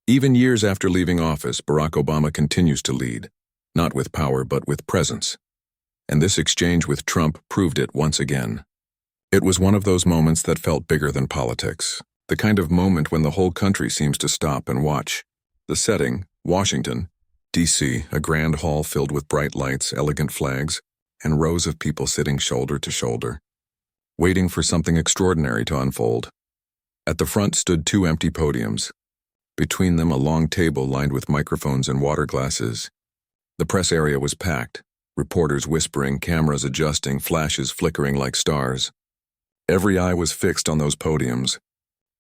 Even years after leaving office, Barack Obama continues to lead, not with power but with presence. And this exchange with Trump proved it once again. It was one of those moments that felt bigger than politics, the kind of moment when the whole country seems to stop and watch. The setting, Washington, D.C., a grand hall filled with bright lights, elegant flags, and rows of people sitting shoulder to shoulder, waiting for something extraordinary to unfold. At the front stood two empty podiums. Between them, a long table lined with microphones and water glasses. The press area was packed, reporters whispering, cameras adjusting, flashes flickering like stars. Every eye was fixed on those podiums,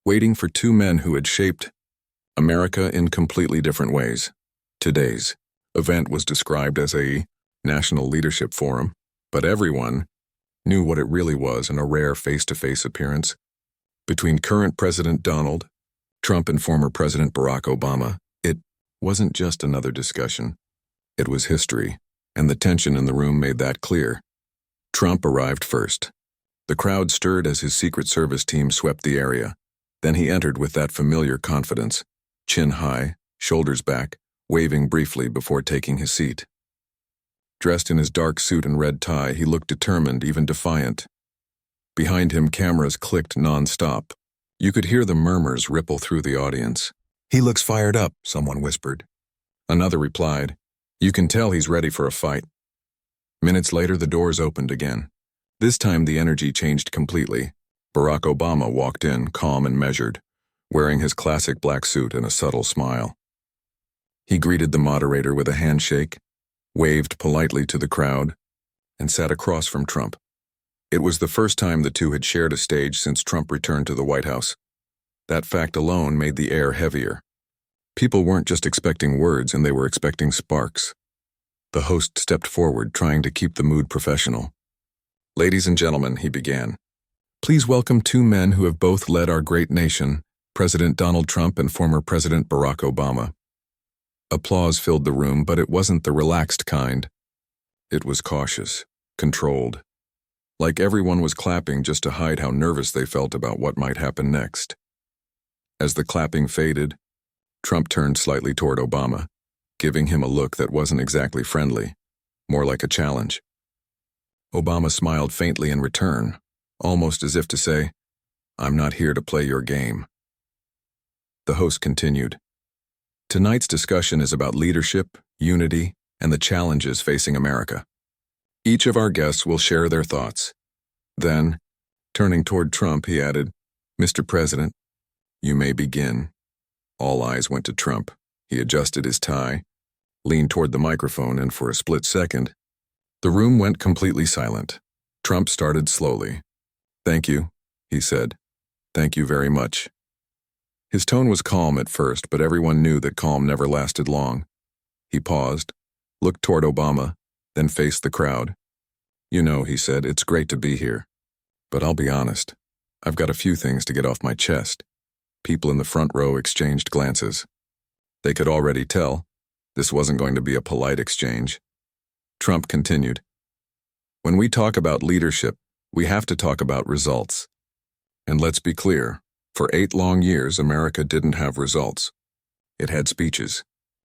waiting for two men who had shaped America in completely different ways. Today's event was described as a national leadership forum, but everyone knew what it really was in a rare face-to-face appearance between current President Donald Trump and former President Barack Obama. It wasn't just another discussion. It was history, and the tension in the room made that clear. Trump arrived first. The crowd stirred as his Secret Service team swept the area. Then he entered with that familiar confidence, chin high, shoulders back, waving briefly before taking his seat. Dressed in his dark suit and red tie, he looked determined, even defiant. Behind him, cameras clicked non-stop. You could hear the murmurs ripple through the audience. "He looks fired up," someone whispered. Another replied, "You can tell he's ready for a fight." Minutes later, the doors opened again. This time, the energy changed completely. Barack Obama walked in, calm and measured, wearing his classic black suit and a subtle smile. He greeted the moderator with a handshake, waved politely to the crowd, and sat across from Trump. It was the first time the two had shared a stage since Trump returned to the White House. That fact alone made the air heavier. People weren't just expecting words, and they were expecting sparks. The host stepped forward, trying to keep the mood professional. "Ladies and gentlemen," he began, "please welcome two men who have both led our great nation, President Donald Trump and former President Barack Obama." Applause filled the room, but it wasn't the relaxed kind. It was cautious, controlled. Like everyone was clapping just to hide how nervous they felt about what might happen next. As the clapping faded, Trump turned slightly toward Obama, giving him a look that wasn't exactly friendly, more like a challenge. Obama smiled faintly in return, almost as if to say, "I'm not here to play your game." The host continued, "Tonight's discussion is about leadership, unity, and the challenges facing America. Each of our guests will share their thoughts." Then, turning toward Trump, he added, "Mr. President, you may begin." All eyes went to Trump. He adjusted his tie, leaned toward the microphone, and for a split second, the room went completely silent. Trump started slowly. "Thank you," he said. "Thank you very much." His tone was calm at first, but everyone knew that calm never lasted long. He paused, looked toward Obama, then faced the crowd. "You know," he said, "it's great to be here. But I'll be honest, I've got a few things to get off my chest." People in the front row exchanged glances. They could already tell this wasn't going to be a polite exchange. Trump continued, "When we talk about leadership, we have to talk about results. And let's be clear, for 8 long years, America didn't have results. It had speeches.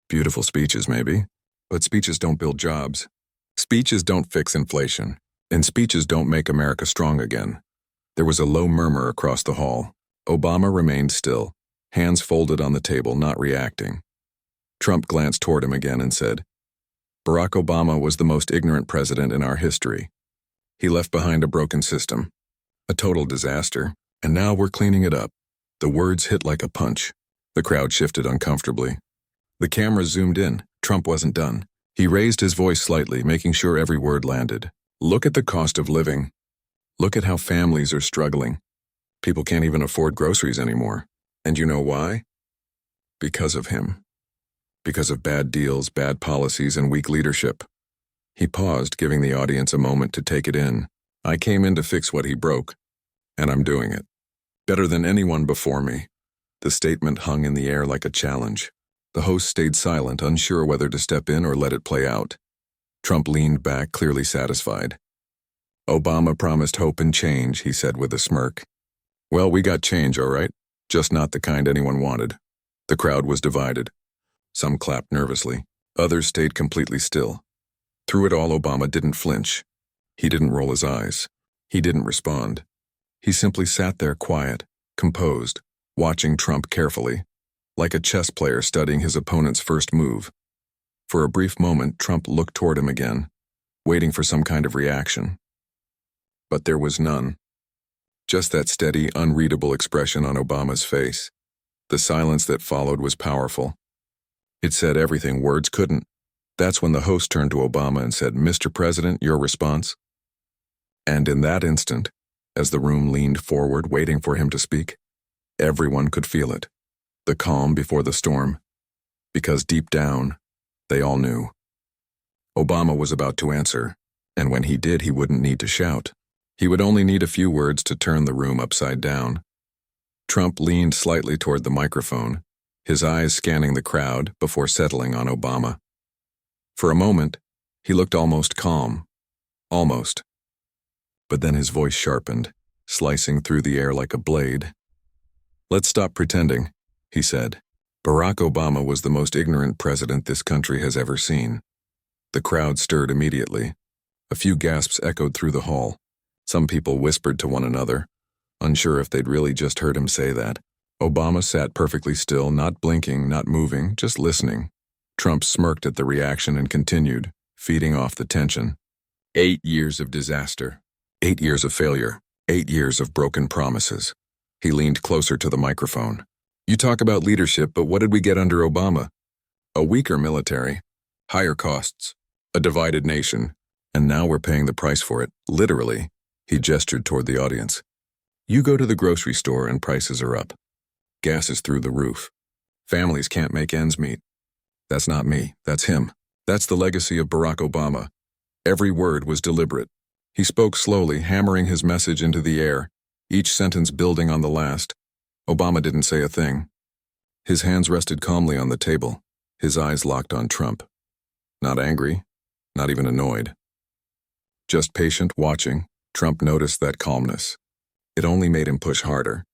Beautiful speeches, maybe, but speeches don't build jobs. Speeches don't fix inflation, and speeches don't make America strong again." There was a low murmur across the hall. Obama remained still, hands folded on the table, not reacting. Trump glanced toward him again and said, "Barack Obama was the most ignorant president in our history. He left behind a broken system, a total disaster, and now we're cleaning it up." The words hit like a punch. The crowd shifted uncomfortably. The camera zoomed in. Trump wasn't done. He raised his voice slightly, making sure every word landed. "Look at the cost of living. Look at how families are struggling. People can't even afford groceries anymore. And you know why? Because of him. Because of bad deals, bad policies, and weak leadership." He paused, giving the audience a moment to take it in. "I came in to fix what he broke, and I'm doing it. Better than anyone before me." The statement hung in the air like a challenge. The host stayed silent, unsure whether to step in or let it play out. Trump leaned back, clearly satisfied. "Obama promised hope and change," he said with a smirk. "Well, we got change, all right, just not the kind anyone wanted." The crowd was divided. Some clapped nervously. Others stayed completely still. Through it all, Obama didn't flinch. He didn't roll his eyes. He didn't respond. He simply sat there quiet, composed, watching Trump carefully, like a chess player studying his opponent's first move. For a brief moment, Trump looked toward him again, waiting for some kind of reaction. But there was none. Just that steady, unreadable expression on Obama's face. The silence that followed was powerful. It said everything words couldn't. That's when the host turned to Obama and said, "Mr. President, your response?" And in that instant, as the room leaned forward waiting for him to speak, everyone could feel it. The calm before the storm. Because deep down, they all knew. Obama was about to answer, and when he did, he wouldn't need to shout. He would only need a few words to turn the room upside down. Trump leaned slightly toward the microphone, his eyes scanning the crowd before settling on Obama. For a moment, he looked almost calm. Almost. But then his voice sharpened, slicing through the air like a blade. "Let's stop pretending," he said. "Barack Obama was the most ignorant president this country has ever seen." The crowd stirred immediately. A few gasps echoed through the hall. Some people whispered to one another, unsure if they'd really just heard him say that. Obama sat perfectly still, not blinking, not moving, just listening. Trump smirked at the reaction and continued, feeding off the tension. 8 years of disaster. 8 years of failure. 8 years of broken promises. He leaned closer to the microphone. "You talk about leadership, but what did we get under Obama? A weaker military, higher costs, a divided nation, and now we're paying the price for it, literally." He gestured toward the audience. "You go to the grocery store and prices are up. Gas is through the roof. Families can't make ends meet. That's not me, that's him. That's the legacy of Barack Obama." Every word was deliberate. He spoke slowly, hammering his message into the air, each sentence building on the last. Obama didn't say a thing. His hands rested calmly on the table, his eyes locked on Trump. Not angry, not even annoyed. Just patient, watching. Trump noticed that calmness. It only made him push harder.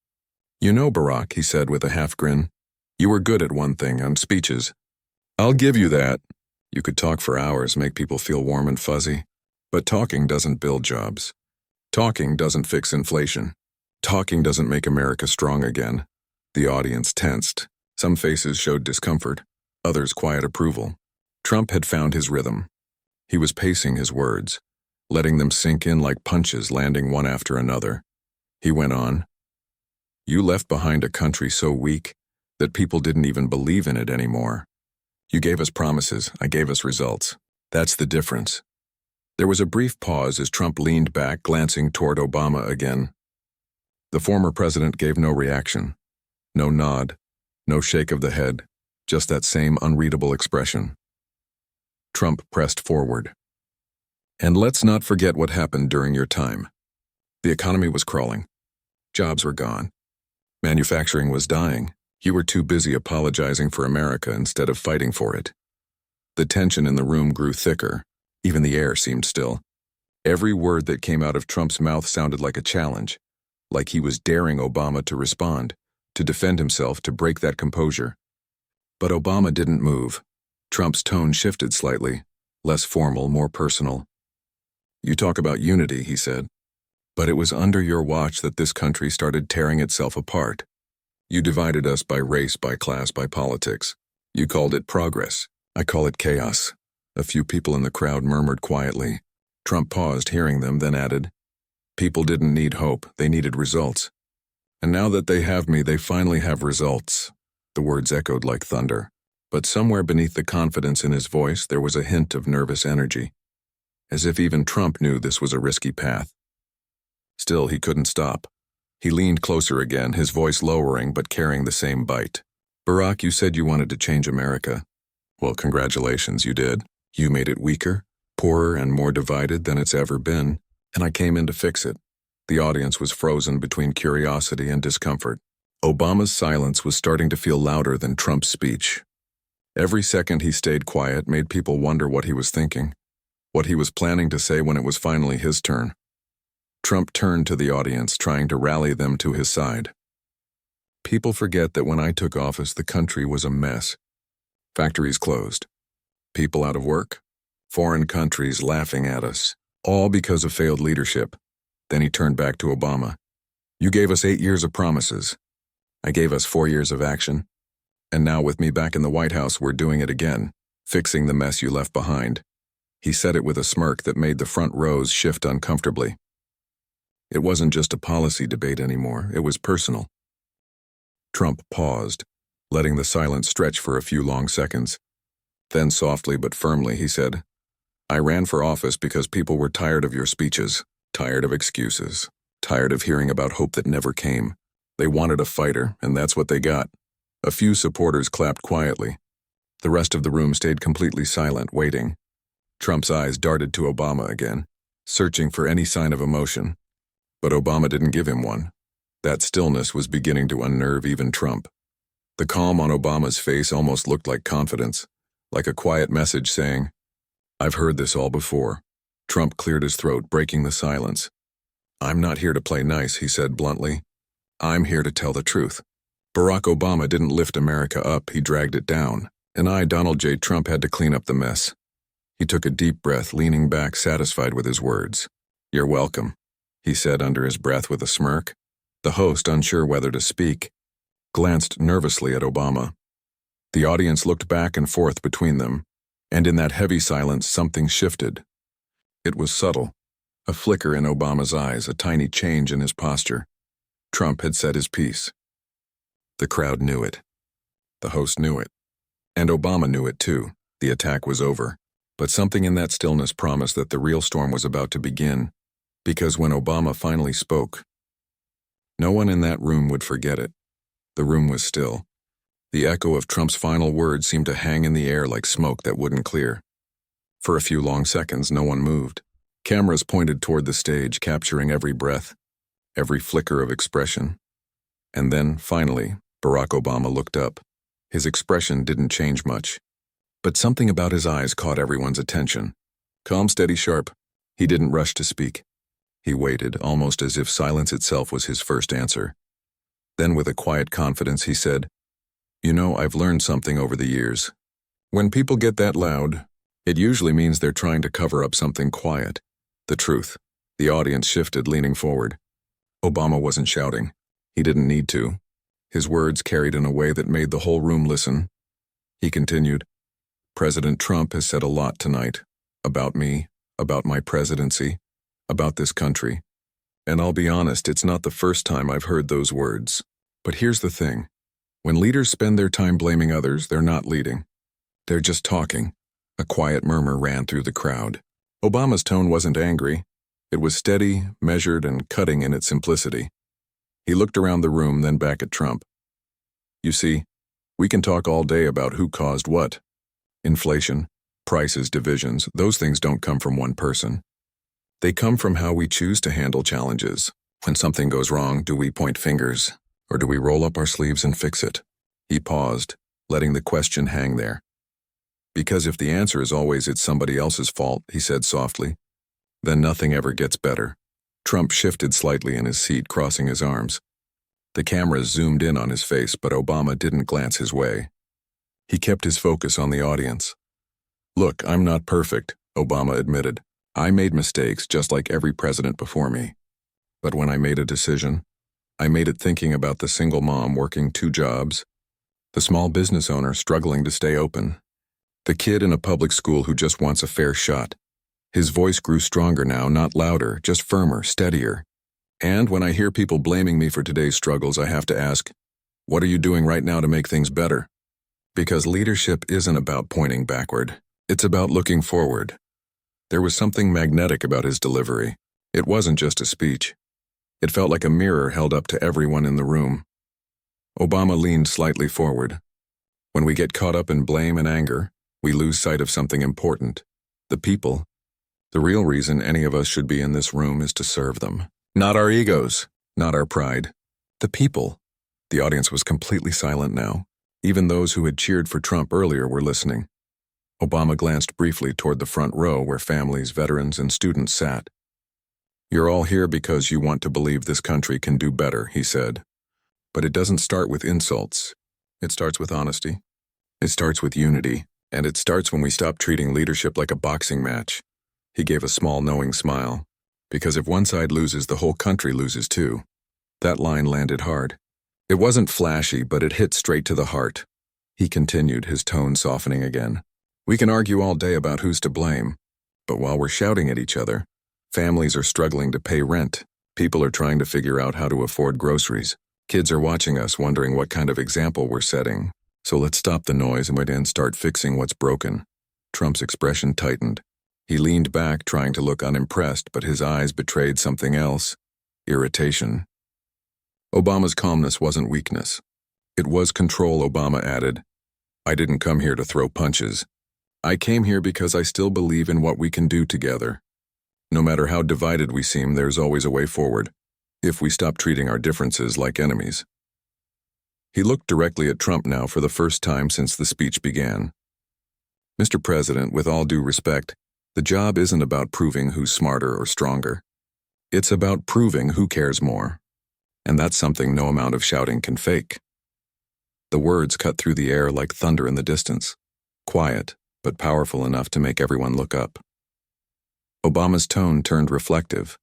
"You know, Barack," he said with a half grin, "you were good at one thing, on speeches. I'll give you that. You could talk for hours, make people feel warm and fuzzy. But talking doesn't build jobs. Talking doesn't fix inflation. Talking doesn't make America strong again." The audience tensed. Some faces showed discomfort, others quiet approval. Trump had found his rhythm. He was pacing his words, letting them sink in like punches landing one after another. He went on. "You left behind a country so weak that people didn't even believe in it anymore. You gave us promises, I gave us results. That's the difference." There was a brief pause as Trump leaned back, glancing toward Obama again. The former president gave no reaction, no nod, no shake of the head, just that same unreadable expression. Trump pressed forward. "And let's not forget what happened during your time. The economy was crawling. Jobs were gone. Manufacturing was dying. You were too busy apologizing for America instead of fighting for it." The tension in the room grew thicker. Even the air seemed still. Every word that came out of Trump's mouth sounded like a challenge, like he was daring Obama to respond, to defend himself, to break that composure. But Obama didn't move. Trump's tone shifted slightly, less formal, more personal. "You talk about unity," he said, "but it was under your watch that this country started tearing itself apart. You divided us by race, by class, by politics. You called it progress. I call it chaos." A few people in the crowd murmured quietly. Trump paused, hearing them, then added, "People didn't need hope, they needed results. And now that they have me, they finally have results." The words echoed like thunder, but somewhere beneath the confidence in his voice there was a hint of nervous energy, as if even Trump knew this was a risky path. Still, he couldn't stop. He leaned closer again, his voice lowering but carrying the same bite. "Barack, you said you wanted to change America. Well, congratulations, you did. You made it weaker, poorer, and more divided than it's ever been, and I came in to fix it." The audience was frozen between curiosity and discomfort. Obama's silence was starting to feel louder than Trump's speech. Every second he stayed quiet made people wonder what he was thinking, what he was planning to say when it was finally his turn. Trump turned to the audience, trying to rally them to his side. People forget that when I took office, the country was a mess. Factories closed. People out of work. Foreign countries laughing at us. All because of failed leadership. Then he turned back to Obama. You gave us 8 years of promises. I gave us 4 years of action. And now with me back in the White House, we're doing it again, fixing the mess you left behind. He said it with a smirk that made the front rows shift uncomfortably. It wasn't just a policy debate anymore, it was personal. Trump paused, letting the silence stretch for a few long seconds. Then softly but firmly he said, I ran for office because people were tired of your speeches, tired of excuses, tired of hearing about hope that never came. They wanted a fighter, and that's what they got. A few supporters clapped quietly. The rest of the room stayed completely silent, waiting. Trump's eyes darted to Obama again, searching for any sign of emotion. But Obama didn't give him one. That stillness was beginning to unnerve even Trump. The calm on Obama's face almost looked like confidence, like a quiet message saying, I've heard this all before. Trump cleared his throat, breaking the silence. I'm not here to play nice, he said bluntly. I'm here to tell the truth. Barack Obama didn't lift America up, he dragged it down. And I, Donald J. Trump, had to clean up the mess. He took a deep breath, leaning back, satisfied with his words. You're welcome, he said under his breath with a smirk. The host, unsure whether to speak, glanced nervously at Obama. The audience looked back and forth between them, and in that heavy silence something shifted. It was subtle, a flicker in Obama's eyes, a tiny change in his posture. Trump had said his piece. The crowd knew it. The host knew it. And Obama knew it too. The attack was over. But something in that stillness promised that the real storm was about to begin, because when Obama finally spoke, no one in that room would forget it. The room was still. The echo of Trump's final words seemed to hang in the air like smoke that wouldn't clear. For a few long seconds, no one moved. Cameras pointed toward the stage, capturing every breath, every flicker of expression. And then, finally, Barack Obama looked up. His expression didn't change much, but something about his eyes caught everyone's attention. Calm, steady, sharp. He didn't rush to speak. He waited, almost as if silence itself was his first answer. Then with a quiet confidence he said, You know, I've learned something over the years. When people get that loud, it usually means they're trying to cover up something quiet. The truth. The audience shifted, leaning forward. Obama wasn't shouting. He didn't need to. His words carried in a way that made the whole room listen. He continued, President Trump has said a lot tonight. About me, about my presidency, about this country. And I'll be honest, it's not the first time I've heard those words. But here's the thing. When leaders spend their time blaming others, they're not leading. They're just talking. A quiet murmur ran through the crowd. Obama's tone wasn't angry. It was steady, measured, and cutting in its simplicity. He looked around the room, then back at Trump. You see, we can talk all day about who caused what. Inflation, prices, divisions, those things don't come from one person. They come from how we choose to handle challenges. When something goes wrong, do we point fingers, or do we roll up our sleeves and fix it? He paused, letting the question hang there. Because if the answer is always it's somebody else's fault, he said softly, then nothing ever gets better. Trump shifted slightly in his seat, crossing his arms. The cameras zoomed in on his face, but Obama didn't glance his way. He kept his focus on the audience. Look, I'm not perfect, Obama admitted. I made mistakes just like every president before me. But when I made a decision, I made it thinking about the single mom working 2 jobs, the small business owner struggling to stay open, the kid in a public school who just wants a fair shot. His voice grew stronger now, not louder, just firmer, steadier. And when I hear people blaming me for today's struggles, I have to ask, what are you doing right now to make things better? Because leadership isn't about pointing backward. It's about looking forward. There was something magnetic about his delivery. It wasn't just a speech. It felt like a mirror held up to everyone in the room. Obama leaned slightly forward. When we get caught up in blame and anger, we lose sight of something important. The people. The real reason any of us should be in this room is to serve them. Not our egos, not our pride. The people. The audience was completely silent now. Even those who had cheered for Trump earlier were listening. Obama glanced briefly toward the front row where families, veterans, and students sat. You're all here because you want to believe this country can do better, he said. But it doesn't start with insults. It starts with honesty. It starts with unity. And it starts when we stop treating leadership like a boxing match. He gave a small, knowing smile. Because if one side loses, the whole country loses too. That line landed hard. It wasn't flashy, but it hit straight to the heart. He continued, his tone softening again. We can argue all day about who's to blame. But while we're shouting at each other, families are struggling to pay rent. People are trying to figure out how to afford groceries. Kids are watching us, wondering what kind of example we're setting. So let's stop the noise and start fixing what's broken. Trump's expression tightened. He leaned back, trying to look unimpressed, but his eyes betrayed something else. Irritation. Obama's calmness wasn't weakness. It was control, Obama added. I didn't come here to throw punches. I came here because I still believe in what we can do together. No matter how divided we seem, there's always a way forward, if we stop treating our differences like enemies. He looked directly at Trump now for the first time since the speech began. Mr. President, with all due respect, the job isn't about proving who's smarter or stronger. It's about proving who cares more. And that's something no amount of shouting can fake. The words cut through the air like thunder in the distance, quiet, but powerful enough to make everyone look up. Obama's tone turned reflective,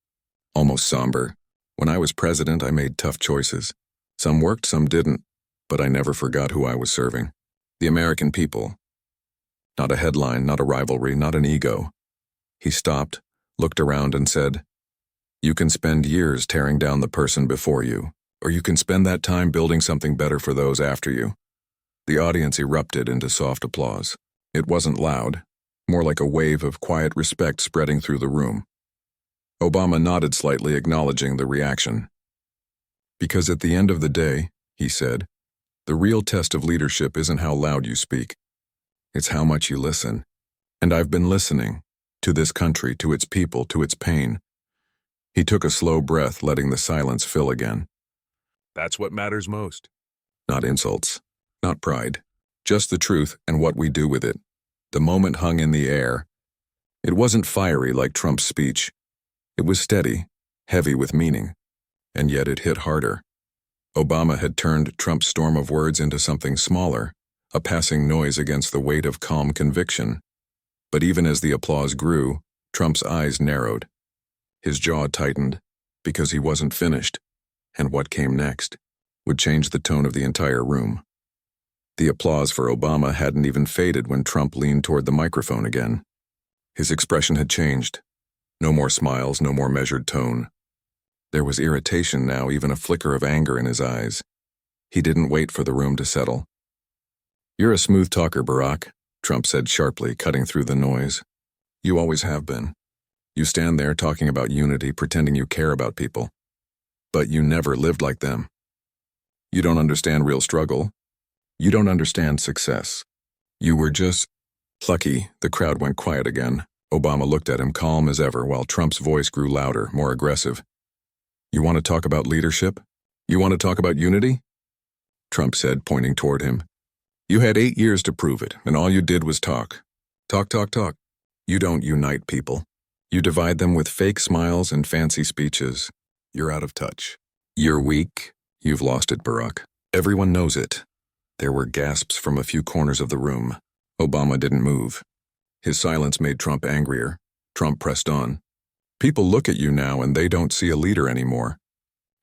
almost somber. When I was president, I made tough choices. Some worked, some didn't, but I never forgot who I was serving. The American people. Not a headline, not a rivalry, not an ego. He stopped, looked around and said, You can spend years tearing down the person before you, or you can spend that time building something better for those after you. The audience erupted into soft applause. It wasn't loud, more like a wave of quiet respect spreading through the room. Obama nodded slightly, acknowledging the reaction. Because at the end of the day, he said, the real test of leadership isn't how loud you speak. It's how much you listen. And I've been listening, to this country, to its people, to its pain. He took a slow breath, letting the silence fill again. That's what matters most. Not insults, not pride, just the truth and what we do with it. The moment hung in the air. It wasn't fiery like Trump's speech. It was steady, heavy with meaning, and yet it hit harder. Obama had turned Trump's storm of words into something smaller, a passing noise against the weight of calm conviction. But even as the applause grew, Trump's eyes narrowed. His jaw tightened, because he wasn't finished, and what came next would change the tone of the entire room. The applause for Obama hadn't even faded when Trump leaned toward the microphone again. His expression had changed. No more smiles, no more measured tone. There was irritation now, even a flicker of anger in his eyes. He didn't wait for the room to settle. You're a smooth talker, Barack, Trump said sharply, cutting through the noise. You always have been. You stand there talking about unity, pretending you care about people. But you never lived like them. You don't understand real struggle. You don't understand success. You were just lucky. The crowd went quiet again. Obama looked at him, calm as ever, while Trump's voice grew louder, more aggressive. You want to talk about leadership? You want to talk about unity? Trump said, pointing toward him. You had 8 years to prove it, and all you did was talk. Talk, talk, talk. You don't unite people. You divide them with fake smiles and fancy speeches. You're out of touch. You're weak. You've lost it, Barack. Everyone knows it. There were gasps from a few corners of the room. Obama didn't move. His silence made Trump angrier. Trump pressed on. People look at you now and they don't see a leader anymore.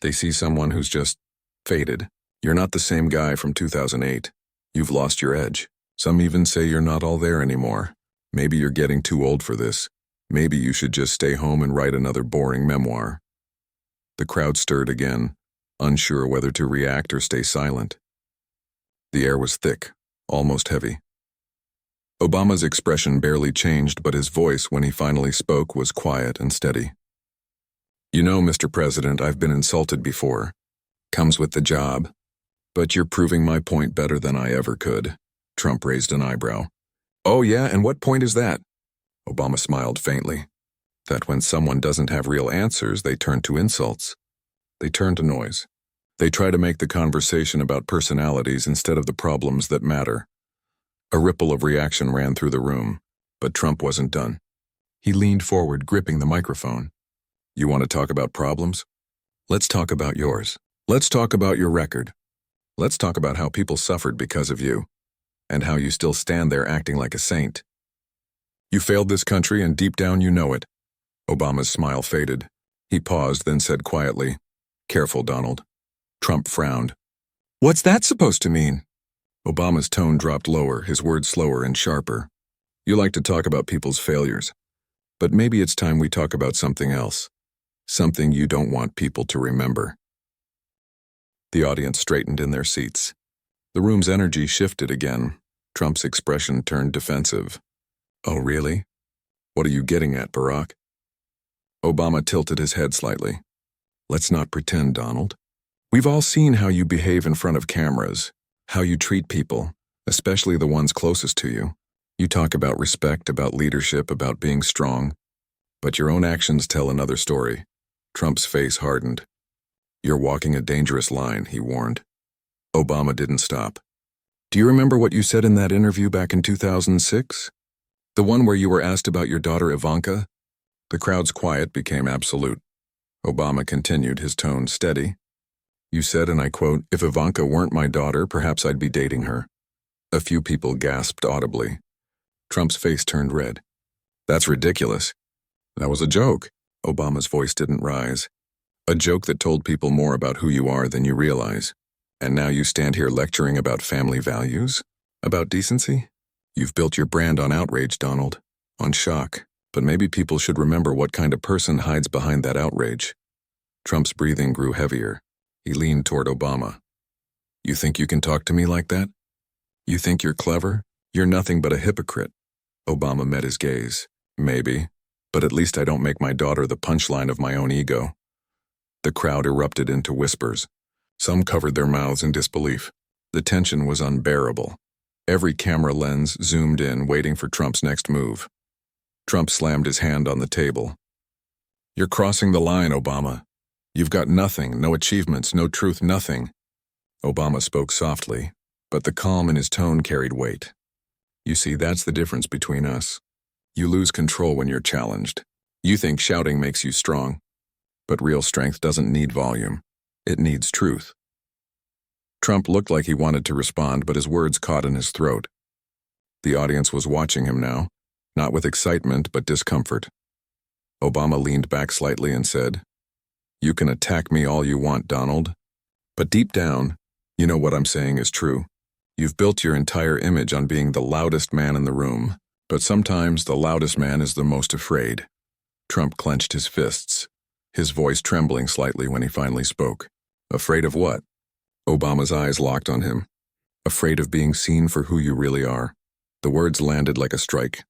They see someone who's just faded. You're not the same guy from 2008. You've lost your edge. Some even say you're not all there anymore. Maybe you're getting too old for this. Maybe you should just stay home and write another boring memoir. The crowd stirred again, unsure whether to react or stay silent. The air was thick, almost heavy. Obama's expression barely changed, but his voice, when he finally spoke, was quiet and steady. You know, Mr. President, I've been insulted before. Comes with the job. But you're proving my point better than I ever could. Trump raised an eyebrow. Oh yeah, and what point is that? Obama smiled faintly. That when someone doesn't have real answers, they turn to insults. They turn to noise. They try to make the conversation about personalities instead of the problems that matter. A ripple of reaction ran through the room, but Trump wasn't done. He leaned forward, gripping the microphone. You want to talk about problems? Let's talk about yours. Let's talk about your record. Let's talk about how people suffered because of you, and how you still stand there acting like a saint. You failed this country and deep down you know it. Obama's smile faded. He paused, then said quietly, "Careful, Donald." Trump frowned. "What's that supposed to mean?" Obama's tone dropped lower, his words slower and sharper. "You like to talk about people's failures, but maybe it's time we talk about something else. Something you don't want people to remember." The audience straightened in their seats. The room's energy shifted again. Trump's expression turned defensive. "Oh, really? What are you getting at, Barack?" Obama tilted his head slightly. "Let's not pretend, Donald. We've all seen how you behave in front of cameras, how you treat people, especially the ones closest to you. You talk about respect, about leadership, about being strong. But your own actions tell another story." Trump's face hardened. "You're walking a dangerous line," he warned. Obama didn't stop. "Do you remember what you said in that interview back in 2006? The one where you were asked about your daughter Ivanka?" The crowd's quiet became absolute. Obama continued, his tone steady. "You said, and I quote, 'If Ivanka weren't my daughter, perhaps I'd be dating her.'" A few people gasped audibly. Trump's face turned red. "That's ridiculous." "That was a joke." Obama's voice didn't rise. "A joke that told people more about who you are than you realize. And now you stand here lecturing about family values? About decency? You've built your brand on outrage, Donald. On shock. But maybe people should remember what kind of person hides behind that outrage." Trump's breathing grew heavier. He leaned toward Obama. "You think you can talk to me like that? You think you're clever? You're nothing but a hypocrite." Obama met his gaze. "Maybe. But at least I don't make my daughter the punchline of my own ego." The crowd erupted into whispers. Some covered their mouths in disbelief. The tension was unbearable. Every camera lens zoomed in, waiting for Trump's next move. Trump slammed his hand on the table. "You're crossing the line, Obama. You've got nothing, no achievements, no truth, nothing." Obama spoke softly, but the calm in his tone carried weight. "You see, that's the difference between us. You lose control when you're challenged. You think shouting makes you strong. But real strength doesn't need volume. It needs truth." Trump looked like he wanted to respond, but his words caught in his throat. The audience was watching him now, not with excitement but discomfort. Obama leaned back slightly and said, "You can attack me all you want, Donald. But deep down, you know what I'm saying is true. You've built your entire image on being the loudest man in the room, but sometimes the loudest man is the most afraid." Trump clenched his fists, his voice trembling slightly when he finally spoke. "Afraid of what?" Obama's eyes locked on him. "Afraid of being seen for who you really are." The words landed like a strike.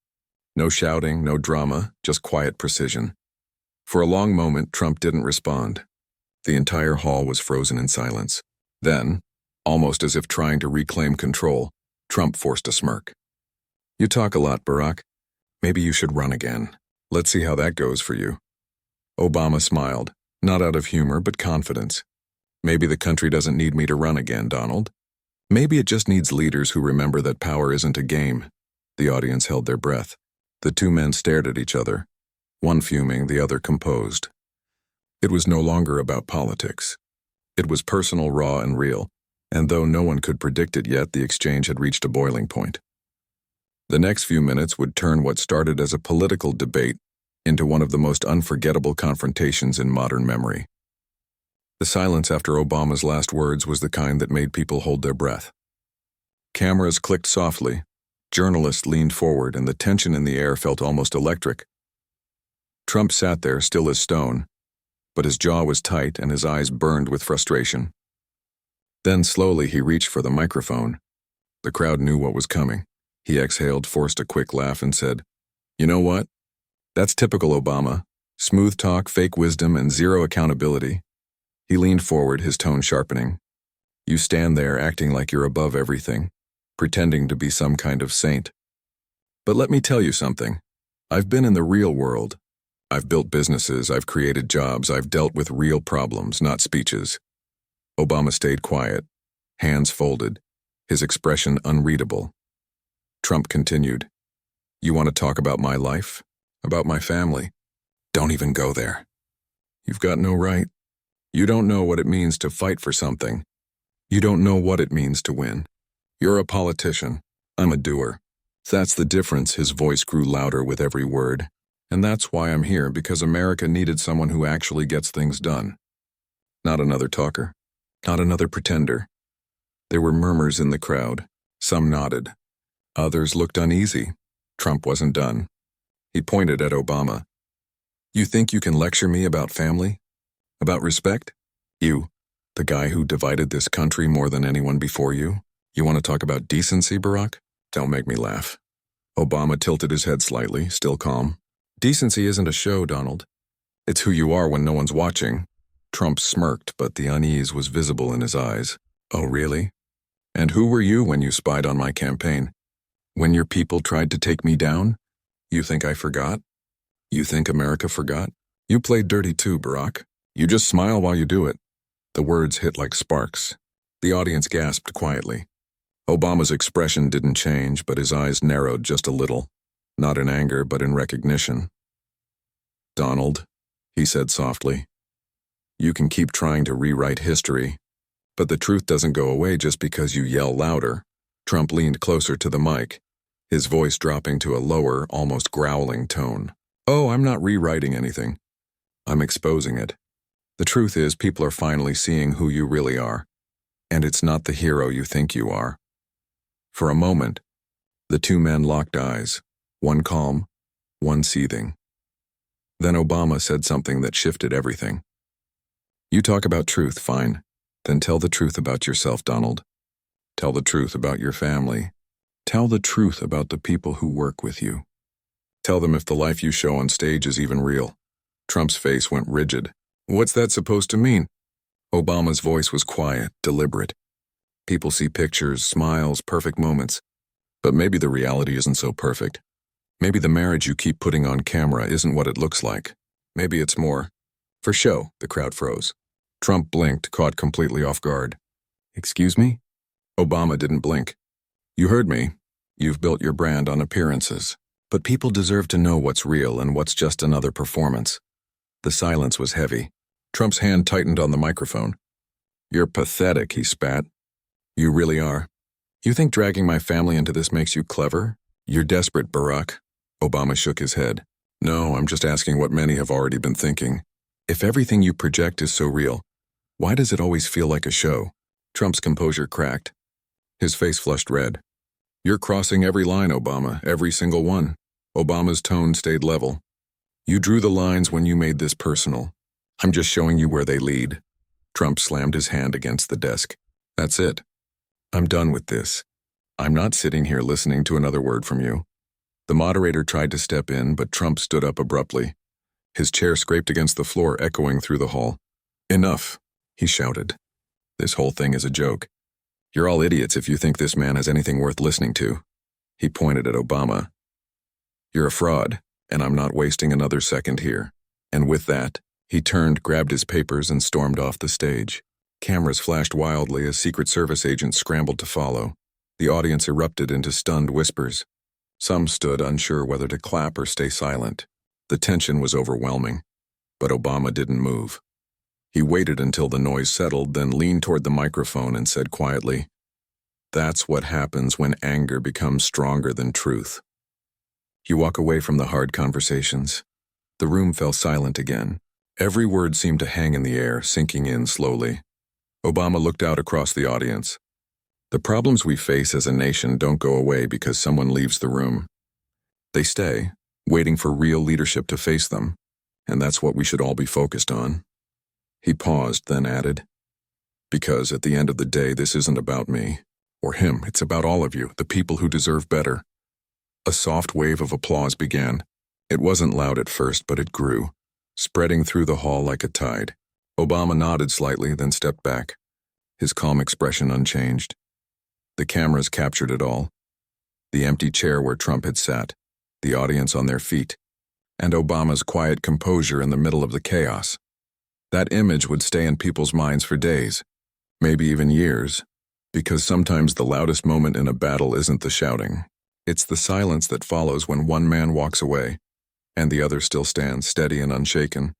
No shouting, no drama, just quiet precision. For a long moment, Trump didn't respond. The entire hall was frozen in silence. Then, almost as if trying to reclaim control, Trump forced a smirk. "You talk a lot, Barack. Maybe you should run again. Let's see how that goes for you." Obama smiled, not out of humor but confidence. "Maybe the country doesn't need me to run again, Donald. Maybe it just needs leaders who remember that power isn't a game." The audience held their breath. The two men stared at each other, one fuming, the other composed. It was no longer about politics. It was personal, raw, and real, and though no one could predict it yet, the exchange had reached a boiling point. The next few minutes would turn what started as a political debate into one of the most unforgettable confrontations in modern memory. The silence after Obama's last words was the kind that made people hold their breath. Cameras clicked softly, journalists leaned forward, and the tension in the air felt almost electric. Trump sat there, still as stone, but his jaw was tight and his eyes burned with frustration. Then slowly he reached for the microphone. The crowd knew what was coming. He exhaled, forced a quick laugh, and said, "You know what? That's typical Obama. Smooth talk, fake wisdom, and zero accountability." He leaned forward, his tone sharpening. "You stand there acting like you're above everything, pretending to be some kind of saint. But let me tell you something. I've been in the real world. I've built businesses, I've created jobs, I've dealt with real problems, not speeches." Obama stayed quiet, hands folded, his expression unreadable. Trump continued, "You want to talk about my life? About my family? Don't even go there. You've got no right. You don't know what it means to fight for something. You don't know what it means to win. You're a politician. I'm a doer. That's the difference. His voice grew louder with every word. And that's why I'm here, because America needed someone who actually gets things done. Not another talker. Not another pretender. There were murmurs in the crowd. Some nodded. Others looked uneasy. Trump wasn't done. He pointed at Obama. You think you can lecture me about family? About respect? You, the guy who divided this country more than anyone before you? You want to talk about decency, Barack? Don't make me laugh. Obama tilted his head slightly, still calm. Decency isn't a show, Donald. It's who you are when no one's watching. Trump smirked, but the unease was visible in his eyes. Oh, really? And who were you when you spied on my campaign? When your people tried to take me down? You think I forgot? You think America forgot? You played dirty too, Barack. You just smile while you do it. The words hit like sparks. The audience gasped quietly. Obama's expression didn't change, but his eyes narrowed just a little. Not in anger, but in recognition. Donald, he said softly, you can keep trying to rewrite history, but the truth doesn't go away just because you yell louder. Trump leaned closer to the mic, his voice dropping to a lower, almost growling tone. Oh, I'm not rewriting anything. I'm exposing it. The truth is, people are finally seeing who you really are, and it's not the hero you think you are. For a moment, the two men locked eyes, one calm, one seething. Then Obama said something that shifted everything. You talk about truth, fine. Then tell the truth about yourself, Donald. Tell the truth about your family. Tell the truth about the people who work with you. Tell them if the life you show on stage is even real. Trump's face went rigid. What's that supposed to mean? Obama's voice was quiet, deliberate. People see pictures, smiles, perfect moments. But maybe the reality isn't so perfect. Maybe the marriage you keep putting on camera isn't what it looks like. Maybe it's more. For show, the crowd froze. Trump blinked, caught completely off guard. Excuse me? Obama didn't blink. You heard me. You've built your brand on appearances. But people deserve to know what's real and what's just another performance. The silence was heavy. Trump's hand tightened on the microphone. You're pathetic, he spat. You really are. You think dragging my family into this makes you clever? You're desperate, Barack. Obama shook his head. No, I'm just asking what many have already been thinking. If everything you project is so real, why does it always feel like a show? Trump's composure cracked. His face flushed red. You're crossing every line, Obama, every single one. Obama's tone stayed level. You drew the lines when you made this personal. I'm just showing you where they lead. Trump slammed his hand against the desk. That's it. I'm done with this. I'm not sitting here listening to another word from you. The moderator tried to step in, but Trump stood up abruptly. His chair scraped against the floor, echoing through the hall. Enough, he shouted. This whole thing is a joke. You're all idiots if you think this man has anything worth listening to. He pointed at Obama. You're a fraud, and I'm not wasting another second here. And with that, he turned, grabbed his papers, and stormed off the stage. Cameras flashed wildly as Secret Service agents scrambled to follow. The audience erupted into stunned whispers. Some stood unsure whether to clap or stay silent. The tension was overwhelming, but Obama didn't move. He waited until the noise settled, then leaned toward the microphone and said quietly, That's what happens when anger becomes stronger than truth. You walk away from the hard conversations. The room fell silent again. Every word seemed to hang in the air, sinking in slowly. Obama looked out across the audience. The problems we face as a nation don't go away because someone leaves the room. They stay, waiting for real leadership to face them, and that's what we should all be focused on. He paused, then added, Because at the end of the day, this isn't about me, or him, it's about all of you, the people who deserve better. A soft wave of applause began. It wasn't loud at first, but it grew, spreading through the hall like a tide. Obama nodded slightly, then stepped back, his calm expression unchanged. The cameras captured it all. The empty chair where Trump had sat, the audience on their feet, and Obama's quiet composure in the middle of the chaos. That image would stay in people's minds for days, maybe even years, because sometimes the loudest moment in a battle isn't the shouting. It's the silence that follows when one man walks away, and the other still stands steady and unshaken.